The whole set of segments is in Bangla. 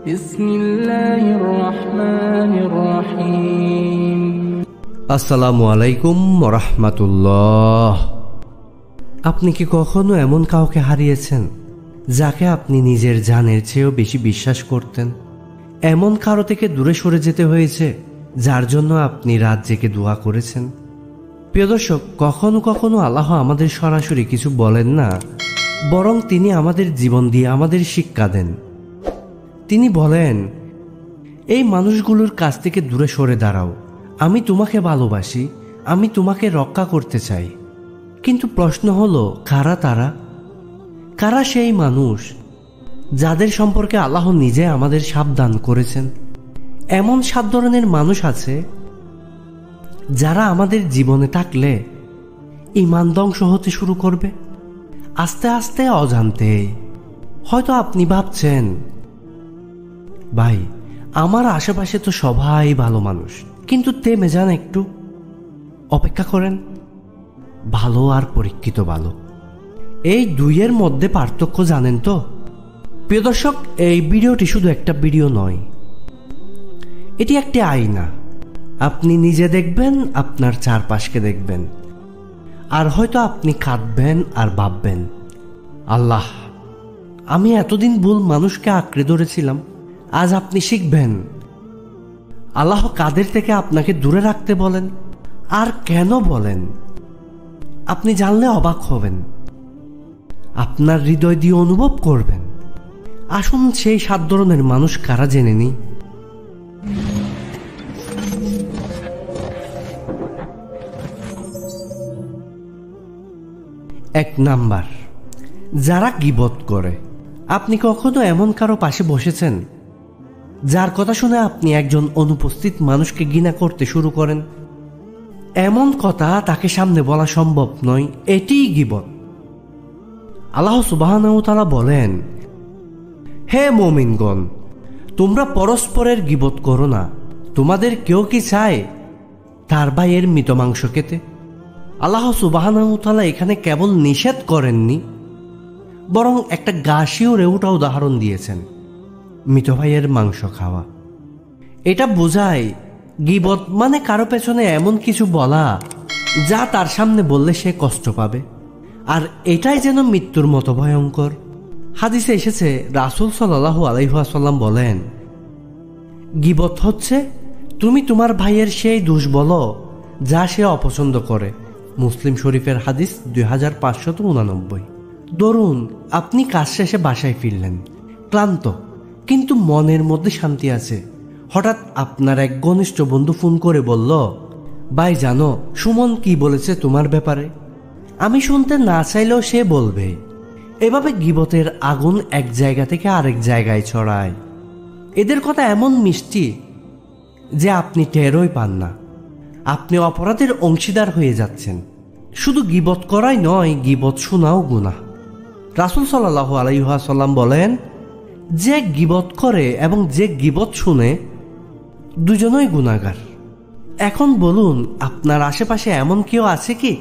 বিসমিল্লাহির রহমানির রহিম। আসসালামু আলাইকুম ওয়া রাহমাতুল্লাহ। আপনি কি কখনো এমন কাউকে হারিয়েছেন যাকে আপনি নিজের জানের চেয়েও বেশি বিশ্বাস করতেন? এমন কারো থেকে দূরে সরে যেতে হয়েছে যার জন্য আপনি রাত জেগে দোয়া করেছেন? প্রিয় দর্শক, কখনো কখনো আল্লাহ আমাদের সরাসরি কিছু বলেন না, বরং তিনি আমাদের জীবন দিয়ে আমাদের শিক্ষা দেন। তিনি বলেন, এই মানুষগুলোর কাছ থেকে দূরে সরে দাঁড়াও, আমি তোমাকে ভালোবাসি, আমি তোমাকে রক্ষা করতে চাই। কিন্তু প্রশ্ন হলো, কারা তারা? কারা সেই মানুষ যাদের সম্পর্কে আল্লাহ নিজে আমাদের সাবধান করেছেন? এমন 7 ধরনের মানুষ আছে যারা আমাদের জীবনে থাকলে ঈমান ধ্বংস হতে শুরু করবে আস্তে আস্তে, অজান্তে। হয়তো আপনি ভাবছেন, ভাই আমার আশেপাশে তো সবাই ভালো মানুষ, কিন্তু থেমে যান একটু, অপেক্ষা করেন। ভালো আর পরীক্ষিত ভালো, এই দুইয়ের মধ্যে পার্থক্য জানেন তো? প্রিয় দর্শক, এই ভিডিওটি শুধু একটা ভিডিও নয়, এটি একটি আয়না। আপনি নিজে দেখবেন, আপনার চারপাশকে দেখবেন, আর হয়তো আপনি কাঁদবেন আর ভাববেন, আল্লাহ, আমি এতদিন ভুল মানুষকে আঁকড়ে ধরেছিলাম। আজ আপনি শিখবেন আল্লাহ কাদের থেকে আপনাকে দূরে রাখতে বলেন আর কেন বলেন। আপনি জানলে অবাক হবেন, আপনার হৃদয় দিয়ে অনুভব করবেন। আসুন সেই 7 ধরনের মানুষ কারা জেনে নিই। 1 নাম্বার, যারা গীবত করে। আপনি কখনো এমন কারো পাশে বসেছেন যার কথা শুনে আপনি একজন অনুপস্থিত মানুষকে ঘৃণা করতে শুরু করেন? এমন কথা তাকে সামনে বলা সম্ভব নয়, এটিই গীবত। আল্লাহ সুবহানাহু ওয়া তাআলা বলেন, হে মুমিনগণ, তোমরা পরস্পরের গীবত করো না। তোমাদের কেউ কি চায় তার ভাইয়ের মৃত মাংস খেতে? আল্লাহ সুবহানাহু ওয়া তাআলা এখানে কেবল নিষেধ করেননি, বরং একটা গা শিউরে ওঠা উদাহরণ দিয়েছেন, মৃত ভাইয়ের মাংস খাওয়া। এটা বোঝায় গীবত মানে কারো পেছনে এমন কিছু বলা যা তার সামনে বললে সে কষ্ট পাবে, আর এটাই যেন মৃত্যুর মতো ভয়ঙ্কর। হাদিসে এসেছে, রাসূল সাল্লাল্লাহু আলাইহি ওয়াসাল্লাম বলেন, গীবত হচ্ছে তুমি তোমার ভাইয়ের সেই দোষ বলো যা সে অপছন্দ করে। মুসলিম শরীফের হাদিস 2589। ধরুন আপনি কাজ শেষে বাসায় ফিরলেন, ক্লান্ত, কিন্তু মনের মধ্যে শান্তি আছে। হঠাৎ আপনার এক ঘনিষ্ঠ বন্ধু ফোন করে বলল, ভাই জানো সুমন কি বলেছে তোমার ব্যাপারে? আমি শুনতে না চাইলেও সে বলবে। এভাবে গীবতের আগুন এক জায়গা থেকে আরেক জায়গায় ছড়ায়। এদের কথা এমন মিষ্টি যে আপনি টেরই পান না। আপনি অপরাধের অংশীদার হয়ে যাচ্ছেন। শুধু গীবত করাই নয়, গীবত শোনাও গুনাহ। রাসূল সাল্লাল্লাহু আলাইহি ওয়াসাল্লাম বলেন, যে গীবত করে এবং যে গীবত শুনে দুজনই গুনাহগার। এখন বলুন, আপনার আশেপাশে এমন কেউ আছে কি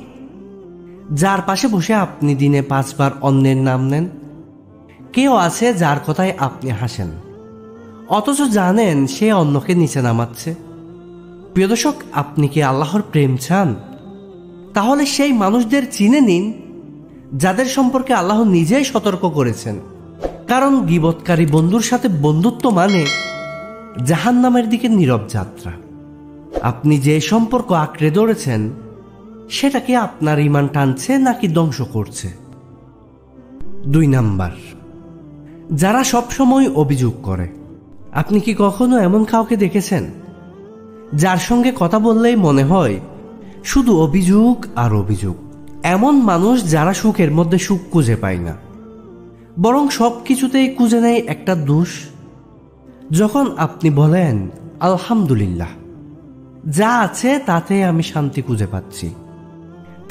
যার পাশে বসে আপনি দিনে 5 বার অন্যের নাম নেন? কেউ আছে যার কথায় আপনি হাসেন অথচ জানেন সে অন্যকে নিচে নামাচ্ছে? প্রিয় দর্শক, আপনি কি আল্লাহর প্রেম চান? তাহলে সেই মানুষদের চিনে নিন যাদের সম্পর্কে আল্লাহ নিজেই সতর্ক করেছেন। কারণ গীবতকারী বন্ধুর সাথে বন্ধুত্ব মানে জাহান্নামের দিকে নীরব যাত্রা। আপনি যে সম্পর্ক আঁকড়ে ধরেছেন সেটা কি আপনার ঈমান টানছে নাকি ধ্বংস করছে? 2 নাম্বার, যারা সবসময় অভিযোগ করে। আপনি কি কখনো এমন কাউকে দেখেছেন যার সঙ্গে কথা বললেই মনে হয় শুধু অভিযোগ আর অভিযোগ? এমন মানুষ যারা সুখের মধ্যে সুখ খুঁজে পায় না, বরং সব কিছুতেই খুঁজে নেয় একটা দোষ। যখন আপনি বলেন আলহামদুলিল্লাহ, যা আছে তাতে আমি শান্তি খুঁজে পাচ্ছি,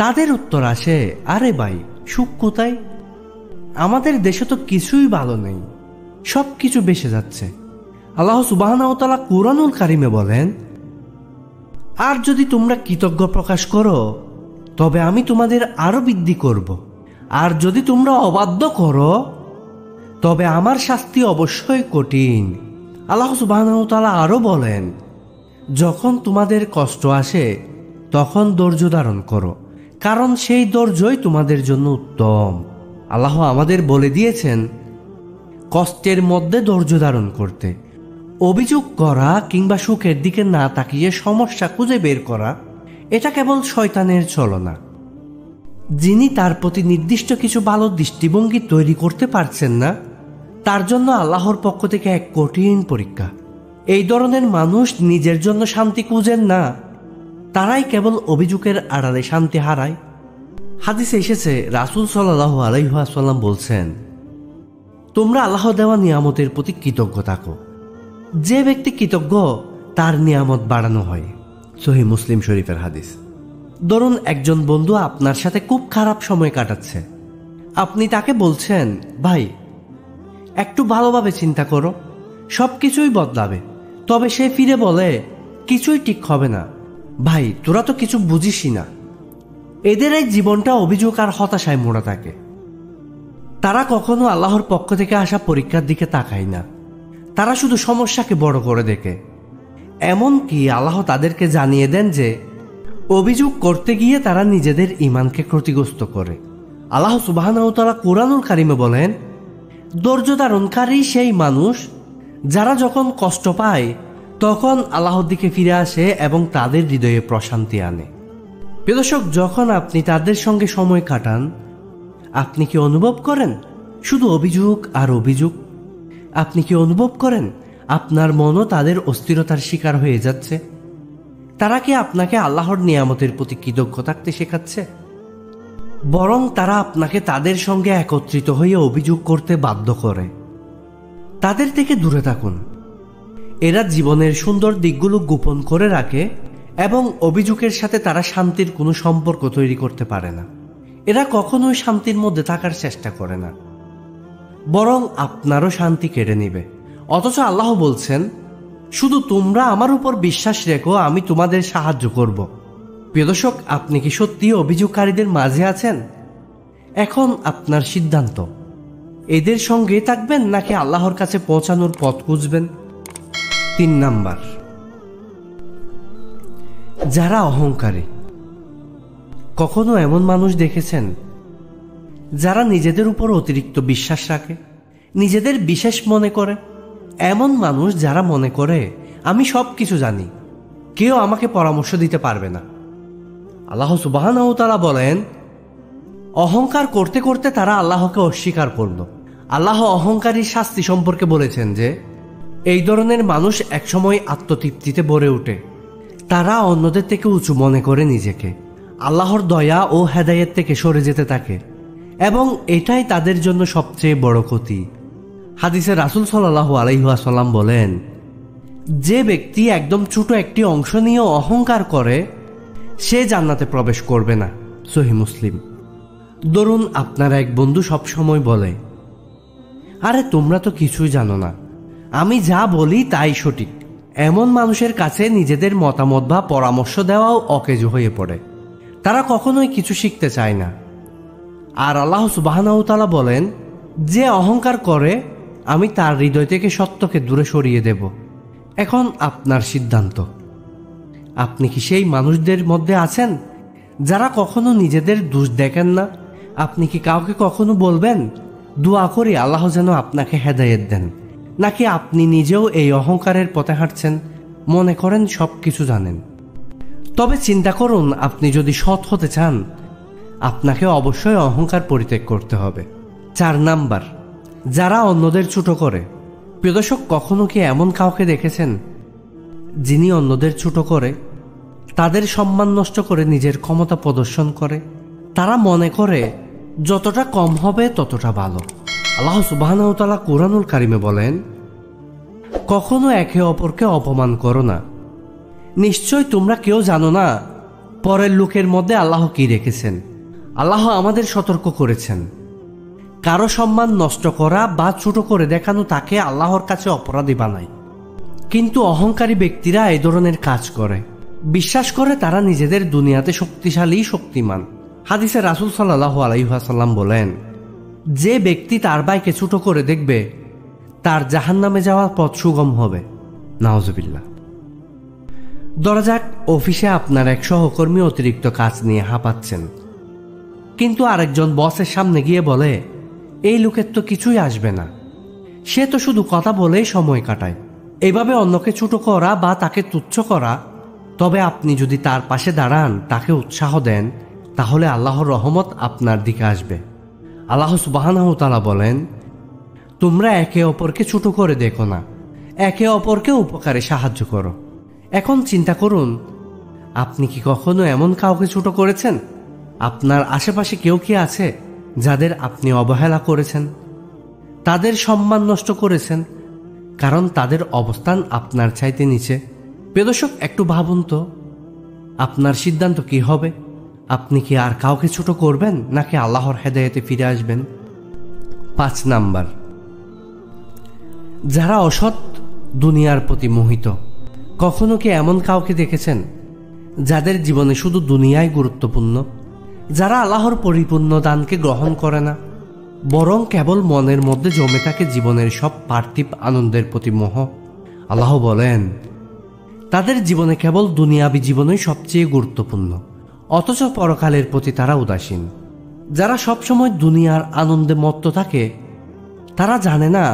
তাদের উত্তর আসে, আরে ভাই সুখ কোথায়? আমাদের দেশে তো কিছুই ভালো নেই, সব কিছু বেসে যাচ্ছে। আল্লাহ সুবহানাহু ওয়া তাআলা কুরআনুল কারীমে বলেন, আর যদি তোমরা কৃতজ্ঞ প্রকাশ করো তবে আমি তোমাদের আরো বৃদ্ধি করব, আর যদি তোমরা অবাধ্য করো তবে আমার শাস্তি অবশ্যই কঠিন। আল্লাহ সুবহানাহু ওয়া তাআলা আরো বলেন, যখন তোমাদের কষ্ট আসে তখন ধৈর্য ধারণ করো, কারণ সেই ধৈর্যই তোমাদের জন্য উত্তম। আল্লাহ আমাদের বলে দিয়েছেন কষ্টের মধ্যে ধৈর্য ধারণ করতে। অভিযোগ করা কিংবা সুখের দিকে না তাকিয়ে সমস্যা খুঁজে বের করা, এটা কেবল শয়তানের ছলনা। যিনি তার প্রতি নির্দিষ্ট কিছু ভালো দৃষ্টিভঙ্গি তৈরি করতে পারছেন না, তার জন্য আল্লাহর পক্ষ থেকে এক কঠিন পরীক্ষা। এই ধরনের মানুষ নিজের জন্য শান্তি খুঁজেন না, তারাই কেবল অভিযোগের আড়ালে শান্তি হারায়। হাদিসে এসেছে, রাসূল সাল্লাল্লাহু আলাইহি ওয়াসাল্লাম বলছেন, তোমরা আল্লাহ দেওয়া নিয়ামতের প্রতি কৃতজ্ঞ থাকো। যে ব্যক্তি কৃতজ্ঞ তার নিয়ামত বাড়ানো হয়। সহিহ মুসলিম শরীফের হাদিস। ধরুন একজন বন্ধু আপনার সাথে খুব খারাপ সময় কাটাচ্ছে। আপনি তাকে বলছেন, ভাই একটু ভালোভাবে চিন্তা করো, সব কিছুই বদলাবে। তবে সে ফিরে বলে, কিছুই ঠিক হবে না, ভাই তোরা তো কিছু বুঝিসই না। এদের এই জীবনটা অভিযোগ আর হতাশায় মোড়া থাকে। তারা কখনো আল্লাহর পক্ষ থেকে আসা পরীক্ষার দিকে তাকায় না, তারা শুধু সমস্যাকে বড় করে দেখে। এমনকি আল্লাহ তাদেরকে জানিয়ে দেন যে অভিযোগ করতে গিয়ে তারা নিজেদের ঈমানকে ক্ষতিগ্রস্ত করে। আল্লাহ সুবহানাহু ওয়া তাআলা কুরআনুল কারীমে বলেন, ধৈর্য ধারণকারী সেই মানুষ যারা যখন কষ্ট পায় তখন আল্লাহর দিকে ফিরে আসে এবং তাদের হৃদয়ে প্রশান্তি আনে। প্রিয় দর্শক, যখন আপনি তাদের সঙ্গে সময় কাটান, আপনি কি অনুভব করেন শুধু অভিযোগ আর অভিযোগ? আপনি কি অনুভব করেন আপনার মনও তাদের অস্থিরতার শিকার হয়ে যাচ্ছে? তারা কি আপনাকে আল্লাহর নিয়ামতের প্রতি কৃতজ্ঞ থাকতে শেখাচ্ছে? বরং তারা আপনাকে তাদের সঙ্গে একত্রিত হয়ে অভিযোগ করতে বাধ্য করে। তাদের থেকে দূরে থাকুন। এরা জীবনের সুন্দর দিকগুলো গোপন করে রাখে এবং অভিযোগের সাথে তারা শান্তির কোনো সম্পর্ক তৈরি করতে পারে না। এরা কখনোই শান্তির মধ্যে থাকার চেষ্টা করে না, বরং আপনারও শান্তি কেড়ে নিবে। অথচ আল্লাহ বলছেন, শুধু তোমরা আমার উপর বিশ্বাস রেখো, আমি তোমাদের সাহায্য করব। প্রিয় দর্শক, আপনি কি সত্যি অভিযোগকারীদের মাঝে আছেন? এখন আপনার সিদ্ধান্ত, এদের সঙ্গে থাকবেন নাকি আল্লাহর কাছে পৌঁছানোর পথ খুঁজবেন। 3 নাম্বার, যারা অহংকারী। কখনো এমন মানুষ দেখেছেন যারা নিজেদের উপর অতিরিক্ত বিশ্বাস রাখে, নিজেদের বিশেষ মনে করে? এমন মানুষ যারা মনে করে, আমি সব কিছু জানি, কেউ আমাকে পরামর্শ দিতে পারবে না। আল্লাহ সুবহানাহু ওয়া তাআলা বলেন, অহংকার করতে করতে তারা আল্লাহকে অস্বীকার করল। আল্লাহ অহংকারীর শাস্তি সম্পর্কে বলেছেন যে এই ধরনের মানুষ একসময় আত্মতৃপ্তিতে ভরে ওঠে। তারা অন্যদের থেকে উঁচু মনে করে নিজেকে, আল্লাহর দয়া ও হেদায়েত থেকে সরে যেতে থাকে এবং এটাই তাদের জন্য সবচেয়ে বড় ক্ষতি। হাদিসে রাসূল সাল্লাল্লাহু আলাইহি ওয়াসাল্লাম বলেন, যে ব্যক্তি একদম ছোট একটি অংশ নিয়ে অহংকার করে সে জান্নাতে প্রবেশ করবে না। সহিহ মুসলিম। ধরুন আপনার এক বন্ধু সবসময় বলে, আরে তোমরা তো কিছুই জানো না, আমি যা বলি তাই সঠিক। এমন মানুষের কাছে নিজেদের মতামত বা পরামর্শ দেওয়াও অকেজো হয়ে পড়ে। তারা কখনোই কিছু শিখতে চায় না। আর আল্লাহ সুবহানাহু ওয়া তাআলা বলেন, যে অহংকার করে আমি তার হৃদয় থেকে সত্যকে দূরে সরিয়ে দেব। এখন আপনার সিদ্ধান্ত, আপনি কি সেই মানুষদের মধ্যে আছেন যারা কখনো নিজেদের দোষ দেখেন না? আপনি কি কাউকে কখনো বলবেন, দোয়া করি আল্লাহ যেন আপনাকে হেদায়েত দেন? নাকি আপনি নিজেও এই অহংকারের পথে হাঁটছেন, মনে করেন সব কিছু জানেন? তবে চিন্তা করুন, আপনি যদি সৎ হতে চান আপনাকে অবশ্যই অহংকার পরিত্যাগ করতে হবে। 4 নাম্বার, যারা অন্যদের ছোট করে। প্রিয় দর্শক, কখনো কি এমন কাউকে দেখেছেন যিনি অন্যদের ছোট করে, তাদের সম্মান নষ্ট করে নিজের ক্ষমতা প্রদর্শন করে? তারা মনে করে যতটা কম হবে ততটা ভালো। আল্লাহ সুবহানাহু ওয়া তাআলা কুরআনুল কারীমে বলেন, কখনো একে অপরকে অপমান করো না, নিশ্চয় তোমরা কেউ জানো না পরের লোকের মধ্যে আল্লাহ কি রেখেছেন। আল্লাহ আমাদের সতর্ক করেছেন, কারো সম্মান নষ্ট করা বা ছোট করে দেখানো তাকে আল্লাহর কাছে অপরাধী বানায়। কিন্তু অহংকারী ব্যক্তিরা এই ধরনের কাজ করে, বিশ্বাস করে তারা নিজেদের দুনিয়াতে শক্তিশালী, শক্তিমান। হাদিসে রাসূল সাল্লাল্লাহু আলাইহি ওয়াসাল্লাম বলেন, যে ব্যক্তি তার ভাইকে ছোট করে দেখবে তার জাহান্নামে যাওয়ার পথ সুগম হবে। নাউজুবিল্লাহ। ধরা যাক অফিসে আপনার এক সহকর্মী অতিরিক্ত কাজ নিয়ে হাঁপাচ্ছেন, কিন্তু আরেকজন বসের সামনে গিয়ে বলে, এই লোকের তো কিছুই আসবে না, সে তো শুধু কথা বলেই সময় কাটায়। এভাবে অন্যকে ছোট করা বা তাকে তুচ্ছ করা। তবে আপনি যদি তার পাশে দাঁড়ান, তাকে উৎসাহ দেন, তাহলে আল্লাহর রহমত আপনার দিকে আসবে। আল্লাহ সুবহানাহু ওয়া তাআলা বলেন, তোমরা একে অপরকে ছোট করে দেখো না, একে অপরকে উপকারে সাহায্য করো। এখন চিন্তা করুন, আপনি কি কখনো এমন কাউকে ছোট করেছেন? আপনার আশেপাশে কেউ কি আছে যাদের আপনি অবহেলা করেছেন, তাদের সম্মান নষ্ট করেছেন, কারণ তাদের অবস্থান আপনার চাইতে নিচে? প্রিয় দর্শক, একটু ভাবুন তো, আপনার সিদ্ধান্ত কি হবে? আপনি কি আর কাউকে ছোট করবেন, নাকি আল্লাহর হেদায়েতে ফিরে আসবেন? 5 নাম্বার, যারা অসৎ, দুনিয়ার প্রতি মোহিত। কখনো কি এমন কাউকে দেখেছেন যাদের জীবনে শুধু দুনিয়াই গুরুত্বপূর্ণ? যারা আল্লাহর পরিপূর্ণ দানকে গ্রহণ করে না, বরং কেবল মনের মধ্যে জমে থাকে জীবনের সব পার্থিব আনন্দের প্রতি মোহ। আল্লাহ বলেন, তাদের জীবনে কেবল দুনিয়াবী জীবনই সবচেয়ে গুরুত্বপূর্ণ, অথচ পরকালের প্রতি তারা উদাসীন। যারা সবসময় দুনিয়ার আনন্দে মত্ত থাকে, তারা জানে না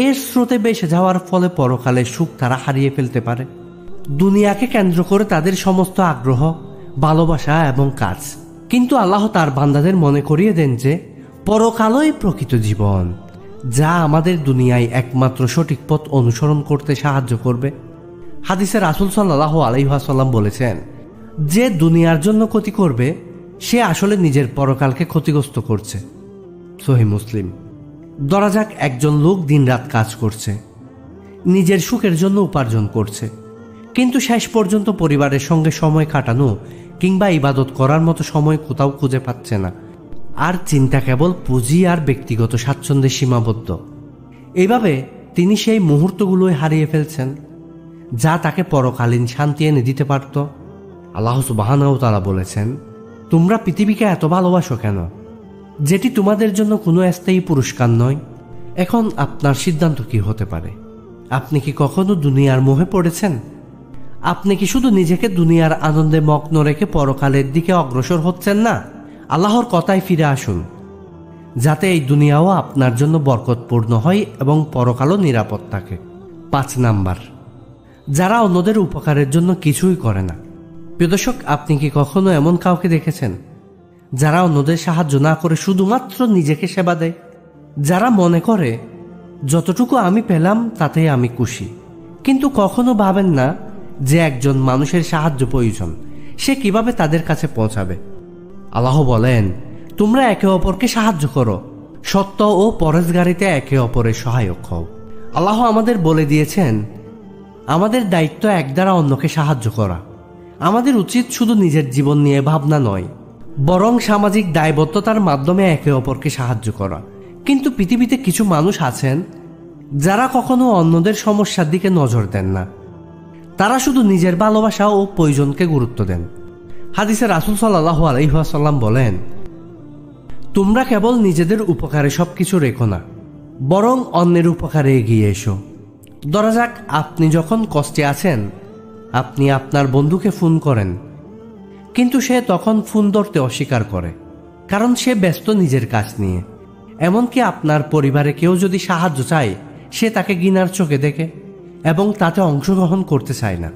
এর স্রোতে ভেসে যাওয়ার ফলে পরকালের সুখ তারা হারিয়ে ফেলতে পারে। দুনিয়াকে কেন্দ্র করে তাদের সমস্ত আগ্রহ, ভালোবাসা এবং কাজ। কিন্তু আল্লাহ তার বান্দাদের মনে করিয়ে দেন যে পরকালই প্রকৃত জীবন, যা আমাদের দুনিয়ায় একমাত্র সঠিক পথ অনুসরণ করতে সাহায্য করবে। হাদিসে রাসূল সাল্লাল্লাহু আলাইহি ওয়াসাল্লাম বলেছেন, যে দুনিয়ার জন্য ক্ষতি করবে, সে আসলে নিজের পরকালকে ক্ষতিগ্রস্ত করছে। সহিহ মুসলিম। ধরা যাক একজন লোক দিনরাত কাজ করছে, নিজের সুখের জন্য উপার্জন করছে, কিন্তু শেষ পর্যন্ত পরিবারের সঙ্গে সময় কাটানো কিংবা ইবাদত করার মতো সময় কোথাও খুঁজে পাচ্ছে না। আর চিন্তা কেবল পুঁজি আর ব্যক্তিগত স্বাচ্ছন্দ্যে সীমাবদ্ধ। এইভাবে তিনি সেই মুহূর্তগুলোই হারিয়ে ফেলছেন, যা তাকে পরকালীন শান্তি এনে দিতে পারত। আল্লাহ সুবহানাহু ওয়া তাআলা বলেছেন, তোমরা পৃথিবীকে এত ভালোবাসো কেন, যেটি তোমাদের জন্য কোনো স্থায়ী পুরস্কার নয়? এখন আপনার সিদ্ধান্ত কি হতে পারে? আপনি কি কখনো দুনিয়ার মোহে পড়েছেন? আপনি কি শুধু নিজেকে দুনিয়ার আনন্দে মগ্ন রেখে পরকালের দিকে অগ্রসর হচ্ছেন না? আল্লাহর কথায় ফিরে আসুন, যাতে এই দুনিয়াও আপনার জন্য বরকতপূর্ণ হয় এবং পরকালও নিরাপদ থাকে। 5 নাম্বার, যারা অন্যদের উপকারের জন্য কিছুই করে না। প্রিয় দর্শক, আপনি কি কখনো এমন কাউকে দেখেছেন যারা অন্যদের সাহায্য না করে শুধুমাত্র নিজেকে সেবা দেয়? যারা মনে করে যতটুকু আমি পেলাম তাতেই আমি খুশি, কিন্তু কখনো ভাবেন না যে একজন মানুষের সাহায্য প্রয়োজন, সে কিভাবে তাদের কাছে পৌঁছাবে। আল্লাহ বলেন, তোমরা একে অপরকে সাহায্য করো, সত্য ও পরহেজগারিতে একে অপরের সহায়ক হও। আল্লাহ আমাদের বলে দিয়েছেন, আমাদের দায়িত্ব এক দ্বারা অন্যকে সাহায্য করা। আমাদের উচিত শুধু নিজের জীবন নিয়ে ভাবনা নয়, বরং সামাজিক দায়বদ্ধতার মাধ্যমে একে অপরকে সাহায্য করা। কিন্তু পৃথিবীতে কিছু মানুষ আছেন যারা কখনো অন্যদের সমস্যার দিকে নজর দেন না, তারা শুধু নিজের ভালোবাসা ও প্রয়োজনকে গুরুত্ব দেন। হাদিসে রাসূল সাল্লাল্লাহু আলাইহি ওয়াসাল্লাম বলেন, তোমরা কেবল নিজেদের উপকারে সবকিছু রেখো না, বরং অন্যের উপকারে এগিয়ে এসো। ধরা যাক আপনি যখন কষ্টে আছেন, আপনি আপনার বন্ধুকে ফোন করেন, কিন্তু সে তখন ফোন ধরতে অস্বীকার করে, কারণ সে ব্যস্ত নিজের কাজ নিয়ে। এমনকি আপনার পরিবারে কেউ যদি সাহায্য চায়, সে তাকে ঘৃণার চোখে দেখে এবং তাতে অংশগ্রহণ করতে চায় না।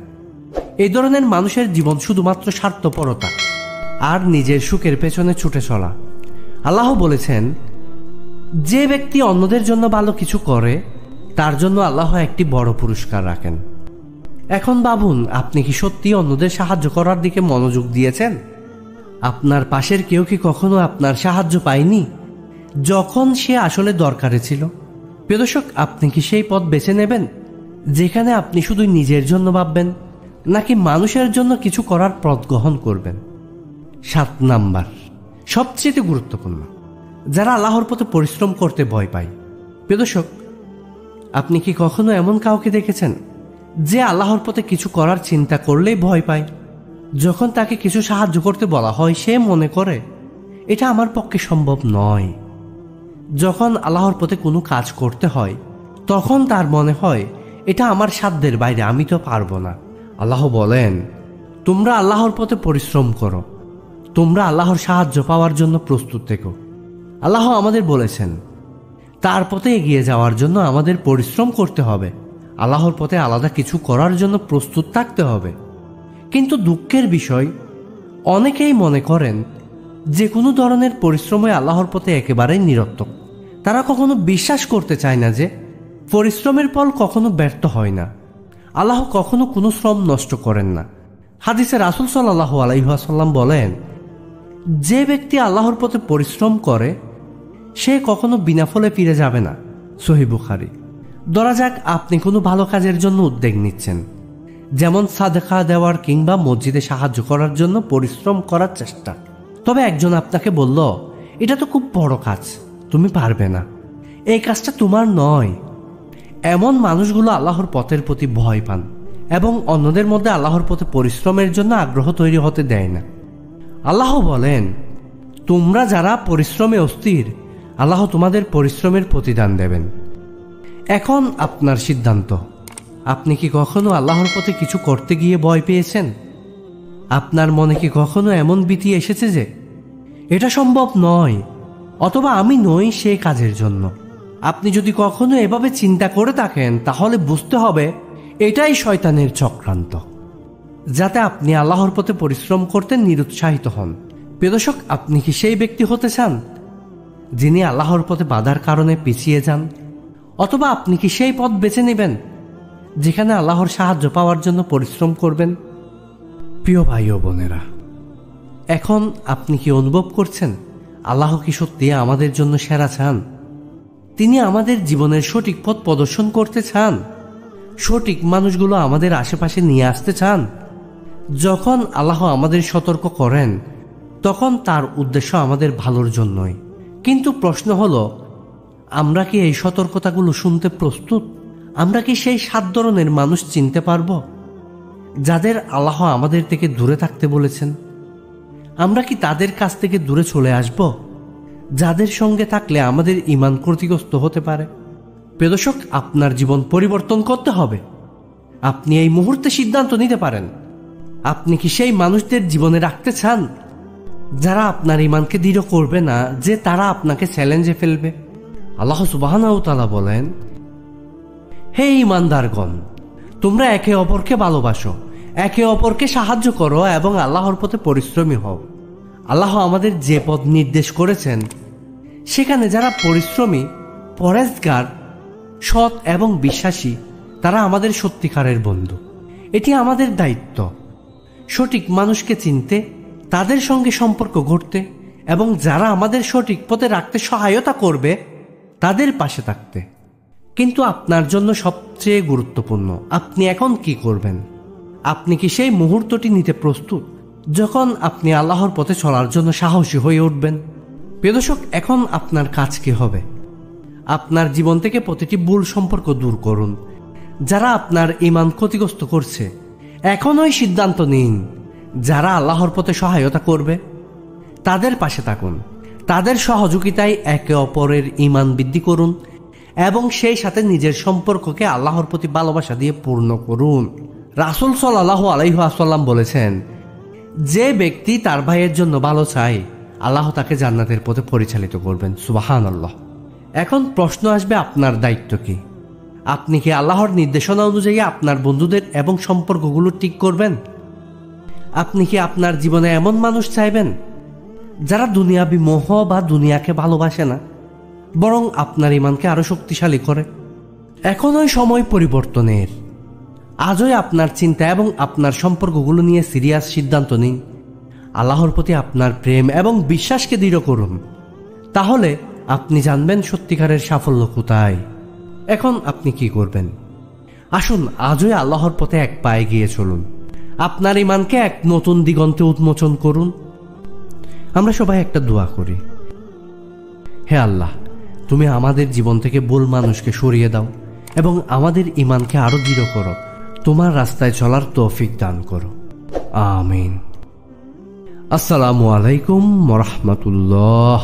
এই ধরনের মানুষের জীবন শুধুমাত্র স্বার্থপরতা আর নিজের সুখের পেছনে ছুটে চলা। আল্লাহ বলেছেন, যে ব্যক্তি অন্যদের জন্য ভালো কিছু করে, তার জন্য আল্লাহ একটি বড় পুরস্কার রাখেন। এখন ভাবুন, আপনি কি সত্যি অন্যদের সাহায্য করার দিকে মনোযোগ দিয়েছেন? আপনার পাশের কেউ কি কখনো আপনার সাহায্য পায়নি যখন সে আসলে দরকারে ছিল? প্রিয় দর্শক, আপনি কি সেই পথ বেছে নেবেন যেখানে আপনি শুধু নিজের জন্য ভাববেন, নাকি মানুষের জন্য কিছু করার পথ গ্রহণ করবেন? 7 নাম্বার, সবচেয়ে গুরুত্বপূর্ণ, যারা আল্লাহর পথে পরিশ্রম করতে ভয় পায়। প্রিয় দর্শক, আপনি কি কখনো এমন কাউকে দেখেছেন যে আল্লাহর পথে কিছু করার চিন্তা করলেই ভয় পায়? যখন তাকে কিছু সাহায্য করতে বলা হয়, সে মনে করে এটা আমার পক্ষে সম্ভব নয়। যখন আল্লাহর পথে কোনো কাজ করতে হয়, তখন তার মনে হয় এটা আমার সাধ্যের বাইরে, আমি তো পারবো না। আল্লাহ বলেন, তোমরা আল্লাহর পথে পরিশ্রম করো, তোমরা আল্লাহর সাহায্য পাওয়ার জন্য প্রস্তুত থেকো। আল্লাহ আমাদের বলেছেন তার পথে এগিয়ে যাওয়ার জন্য আমাদের পরিশ্রম করতে হবে, আল্লাহর পথে আলাদা কিছু করার জন্য প্রস্তুত থাকতে হবে। কিন্তু দুঃখের বিষয়, অনেকেই মনে করেন যে কোনো ধরনের পরিশ্রমে আল্লাহর পথে একেবারেই নিরর্থক। তারা কখনো বিশ্বাস করতে চায় না যে পরিশ্রমের ফল কখনো ব্যর্থ হয় না, আল্লাহ কখনো কোনো শ্রম নষ্ট করেন না। হাদিসে রাসূল সাল্লাল্লাহু আলাইহি ওয়াসাল্লাম বলেন, যে ব্যক্তি আল্লাহর পথে পরিশ্রম করে সে কখনো বিনা ফলে ফিরে যাবে না। সহিহ বুখারী। ধরা যাক আপনি কোনো ভালো কাজের জন্য উদ্যোগ নিচ্ছেন, যেমন সাদকা দেওয়ার কিংবা মসজিদে সাহায্য করার জন্য পরিশ্রম করার চেষ্টা। তবে একজন আপনাকে বলল, এটা তো খুব বড় কাজ, তুমি পারবে না, এই কাজটা তোমার নয়। এমন মানুষগুলো আল্লাহর পথের প্রতি ভয় পান এবং অন্যদের মধ্যে আল্লাহর পথে পরিশ্রমের জন্য আগ্রহ তৈরি হতে দেয় না। আল্লাহ বলেন, তোমরা যারা পরিশ্রমে অস্থির, আল্লাহ তোমাদের পরিশ্রমের প্রতিদান দেবেন। এখন আপনার সিদ্ধান্ত, আপনি কি কখনো আল্লাহর পথে কিছু করতে গিয়ে ভয় পেয়েছেন? আপনার মনে কি কখনো এমন ভীতি এসেছে যে এটা সম্ভব নয়, অথবা আমি নই সেই কাজের জন্য? আপনি যদি কখনো এভাবে চিন্তা করে থাকেন, তাহলে বুঝতে হবে এটাই শয়তানের চক্রান্ত, যাতে আপনি আল্লাহর পথে পরিশ্রম করতে নিরুৎসাহিত হন। প্রিয় দর্শক, আপনি কি সেই ব্যক্তি হতে চান যিনি আল্লাহর পথে বাধার কারণে পিছিয়ে যান? অথবা আপনি কি সেই পথ বেছে নেবেন যেখানে আল্লাহর সাহায্য পাওয়ার জন্য পরিশ্রম করবেন? প্রিয় ভাই ও বোনেরা, এখন আপনি কি অনুভব করছেন আল্লাহ কি সত্যি আমাদের জন্য সেরা চান? তিনি আমাদের জীবনের সঠিক পথ প্রদর্শন করতে চান, সঠিক মানুষগুলো আমাদের আশেপাশে নিয়ে আসতে চান। যখন আল্লাহ আমাদের সতর্ক করেন, তখন তার উদ্দেশ্য আমাদের ভালোর জন্যই। কিন্তু প্রশ্ন হলো, আমরা কি এই সতর্কতাগুলো শুনতে প্রস্তুত? আমরা কি সেই 7 ধরনের মানুষ চিনতে পারব যাদের আল্লাহ আমাদের থেকে দূরে থাকতে বলেছেন? আমরা কি তাদের কাছ থেকে দূরে চলে আসব যাদের সঙ্গে থাকলে আমাদের ঈমান ক্ষতিগ্রস্ত হতে পারে? প্রিয় দর্শক, আপনার জীবন পরিবর্তন করতে হবে। আপনি এই মুহূর্তে সিদ্ধান্ত নিতে পারেন, আপনি কি সেই মানুষদের জীবনে রাখতে চান যারা আপনার ঈমানকে দৃঢ় করবে না, যে তারা আপনাকে চ্যালেঞ্জে ফেলবে? আল্লাহ সুবহানাহু ওয়া তাআলা বলেন, হে ঈমানদারগণ, তোমরা একে অপরকে ভালোবাসো, একে অপরকে সাহায্য করো এবং আল্লাহর পথে পরিশ্রমী হও। আল্লাহ আমাদের যে পথ নির্দেশ করেছেন সেখানে যারা পরিশ্রমী, পরেজগার, সৎ এবং বিশ্বাসী, তারা আমাদের সত্যিকারের বন্ধু। এটি আমাদের দায়িত্ব সঠিক মানুষকে চিনতে, তাদের সঙ্গে সম্পর্ক গড়তে এবং যারা আমাদের সঠিক পথে রাখতে সহায়তা করবে তাদের পাশে থাকতে। কিন্তু আপনার জন্য সবচেয়ে গুরুত্বপূর্ণ, আপনি এখন কি করবেন? আপনি কি সেই মুহূর্তটি নিতে প্রস্তুত যখন আপনি আল্লাহর পথে চলার জন্য সাহসী হয়ে উঠবেন? প্রিয় দর্শক, এখন আপনার কাজ কি হবে? আপনার জীবন থেকে প্রতিটি ভুল সম্পর্ক দূর করুন যারা আপনার ঈমান ক্ষতিগ্রস্ত করছে। এখনই সিদ্ধান্ত নিন, যারা আল্লাহর পথে সহায়তা করবে তাদের পাশে থাকুন, তাদের সহযোগিতায় একে অপরের ঈমান বৃদ্ধি করুন এবং সেই সাথে নিজের সম্পর্ককে আল্লাহর প্রতি ভালোবাসা দিয়ে পূর্ণ করুন। রাসূল সাল্লাল্লাহু আলাইহি ওয়াসাল্লাম বলেছেন, যে ব্যক্তি তার ভাইয়ের জন্য ভালো চায়, আল্লাহ তাকে জান্নাতের পথে পরিচালিত করবেন। সুবহানাল্লাহ। এখন প্রশ্ন আসবে, আপনার দায়িত্ব কি? আপনি কি আল্লাহর নির্দেশনা অনুযায়ী আপনার বন্ধুদের এবং সম্পর্কগুলো ঠিক করবেন? আপনি কি আপনার জীবনে এমন মানুষ চাইবেন যারা দুনিয়াবি মোহ বা দুনিয়াকে ভালোবাসে না, বরং আপনার ঈমানকে আরো শক্তিশালী করে? এখনই সময় পরিবর্তনের। আজই আপনার চিন্তা এবং আপনার সম্পর্কগুলো নিয়ে সিরিয়াস সিদ্ধান্ত নিন। আল্লাহর প্রতি আপনার প্রেম এবং বিশ্বাসকে দৃঢ় করুন, তাহলে আপনি জানবেন সত্যিকারের সাফল্য কোথায়। এখন আপনি কি করবেন? আসুন আজই আল্লাহর পথে এক পায়ে গিয়ে চলুন, আপনার ঈমানকে এক নতুন দিগন্তে উন্মোচন করুন। আমরা সবাই একটা দোয়া করি। হে আল্লাহ, তুমি আমাদের জীবন থেকে ভুল মানুষকে সরিয়ে দাও এবং আমাদের ঈমানকে আরো দৃঢ় করো। তোমার রাস্তায় চলার তৌফিক দান করো। আমিন। আসসালামু আলাইকুম ওয়া রাহমাতুল্লাহ।